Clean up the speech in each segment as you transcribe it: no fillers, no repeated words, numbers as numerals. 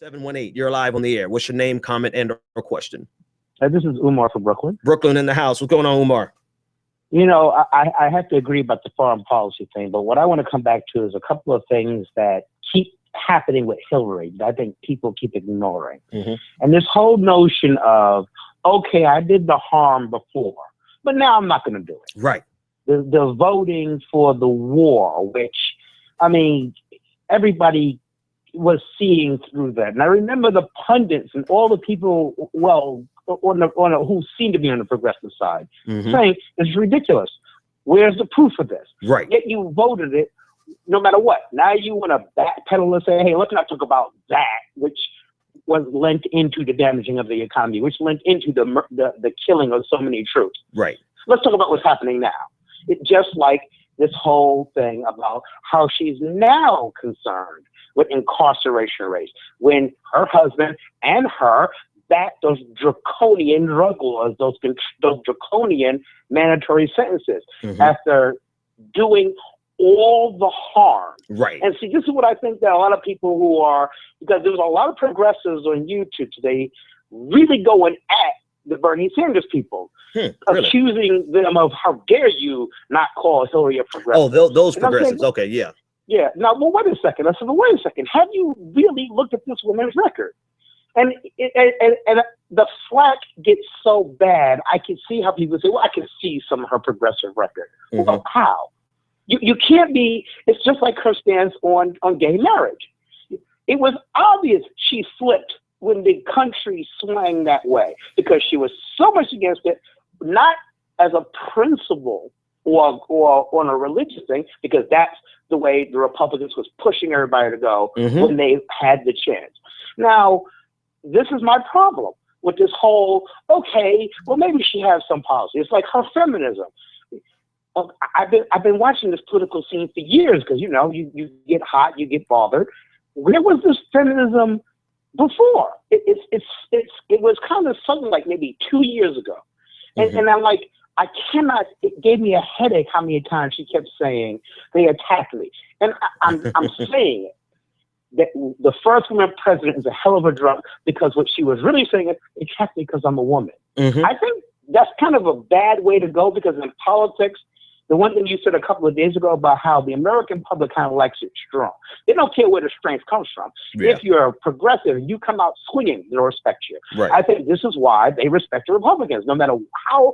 718, you're live on the air. What's your name, comment, and or question? This is Umar from Brooklyn. Brooklyn in the house. What's going on, Umar? You know, I have to agree about the foreign policy thing, but what I want to come back to is a couple of things that keep happening with Hillary that I think people keep ignoring. And this whole notion of, okay, I did the harm before, but now I'm not going to do it. Right. The voting for the war, which, I mean, everybody was seeing through that. And I remember the pundits and all the people, well, who seem to be on the progressive side, saying it's ridiculous. Where's the proof of this? Right. Yet you voted it no matter what. Now you want to backpedal and say, hey, let's not talk about that, which was lent into the damaging of the economy, which lent into the killing of so many troops. Right. Let's talk about what's happening now. It just like this whole thing about how she's now concerned with incarceration rates when her husband and her back those draconian drug laws, those draconian mandatory sentences after doing all the harm. Right. And see, this is what I think that a lot of people who are, because there's a lot of progressives on YouTube today really going at the Bernie Sanders people, accusing them of how dare you not call Hillary a progressive. Oh, those progressives. Saying, okay, yeah. Yeah. Now, well, wait a second. I said, well, wait a second. Have you really looked at this woman's record? And the flack gets so bad, I can see how people say, well, I can see some of her progressive record. Well, how? You can't be, it's just like her stance on gay marriage. It was obvious she flipped when the country swung that way because she was so much against it, not as a principle or on a religious thing, because that's the way the Republicans was pushing everybody to go when they had the chance. Now, this is my problem with this whole, okay, well, maybe she has some policy. It's like her feminism. I've been watching this political scene for years because, you know, you get hot, you get bothered. Where was this feminism before? It was kind of something like maybe 2 years ago. And I'm like, I cannot, it gave me a headache how many times she kept saying, they attacked me. And I'm saying it. That the first woman president is a hell of a drug because what she was really saying is, they attacked me because I'm a woman. I think that's kind of a bad way to go because in politics, the one thing you said a couple of days ago about how the American public kind of likes it strong. They don't care where the strength comes from. Yeah. If you're a progressive, you come out swinging, they'll respect you. Right. I think this is why they respect the Republicans. No matter how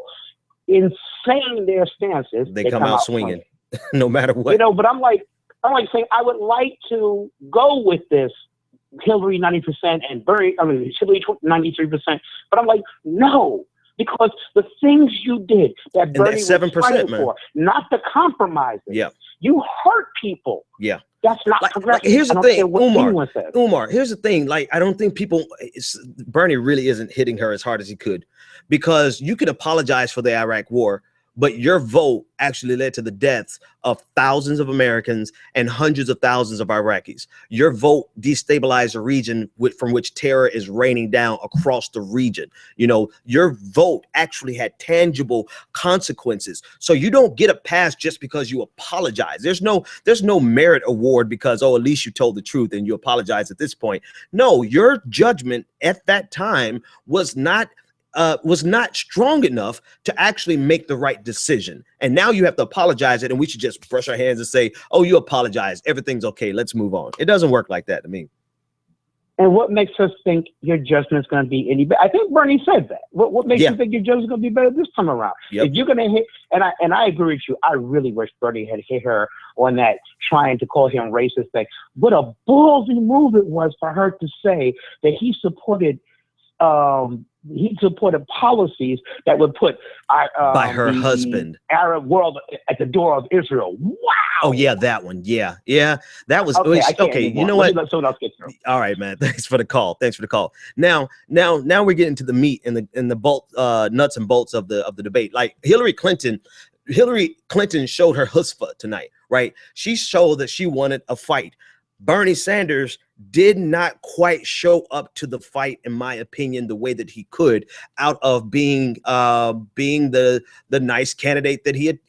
insane their stance is, they come out swinging, no matter what. You know, but I'm like saying, I would like to go with this Hillary 90% and Hillary 93%, but I'm like, no. Because the things you did that Bernie was fighting for, not to compromise it. Yeah. You hurt people. Yeah. That's not progressive. Here's the thing, Umar, here's the thing. Like, I don't think Bernie really isn't hitting her as hard as he could, because you could apologize for the Iraq war, but your vote actually led to the deaths of thousands of Americans and hundreds of thousands of Iraqis. Your vote destabilized a region from which terror is raining down across the region. You know, your vote actually had tangible consequences. So you don't get a pass just because you apologize. There's no merit award because, oh, at least you told the truth and you apologize at this point. No, your judgment at that time was not strong enough to actually make the right decision. And now you have to apologize it, and we should just brush our hands and say, oh, you apologize, everything's okay, let's move on. It doesn't work like that to me. And what makes us think your judgment's going to be any better? I think Bernie said that. What makes you think your judgment's going to be better this time around? If you're going to hit, and I agree with you, I really wish Bernie had hit her on that trying to call him racist thing. What a ballsy move it was for her to say that he supported policies that would put by her husband Arab world at the door of Israel. Wow. Oh yeah, that one. Yeah, that was okay. You know what? All right, man. Thanks for the call. Now we're getting to the meat and the bolt, nuts and bolts of the debate. Like Hillary Clinton showed her chutzpah tonight, right? She showed that she wanted a fight. Bernie Sanders did not quite show up to the fight, in my opinion, the way that he could, out of being the nice candidate that he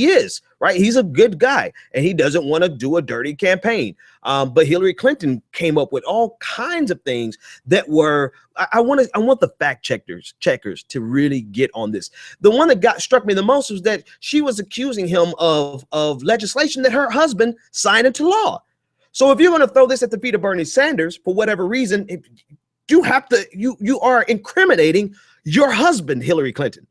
is, right? He's a good guy, and he doesn't want to do a dirty campaign. But Hillary Clinton came up with all kinds of things that were, I want the fact checkers to really get on this. The one that struck me the most was that she was accusing him of legislation that her husband signed into law. So if you're going to throw this at the feet of Bernie Sanders for whatever reason, you are incriminating your husband, Hillary Clinton.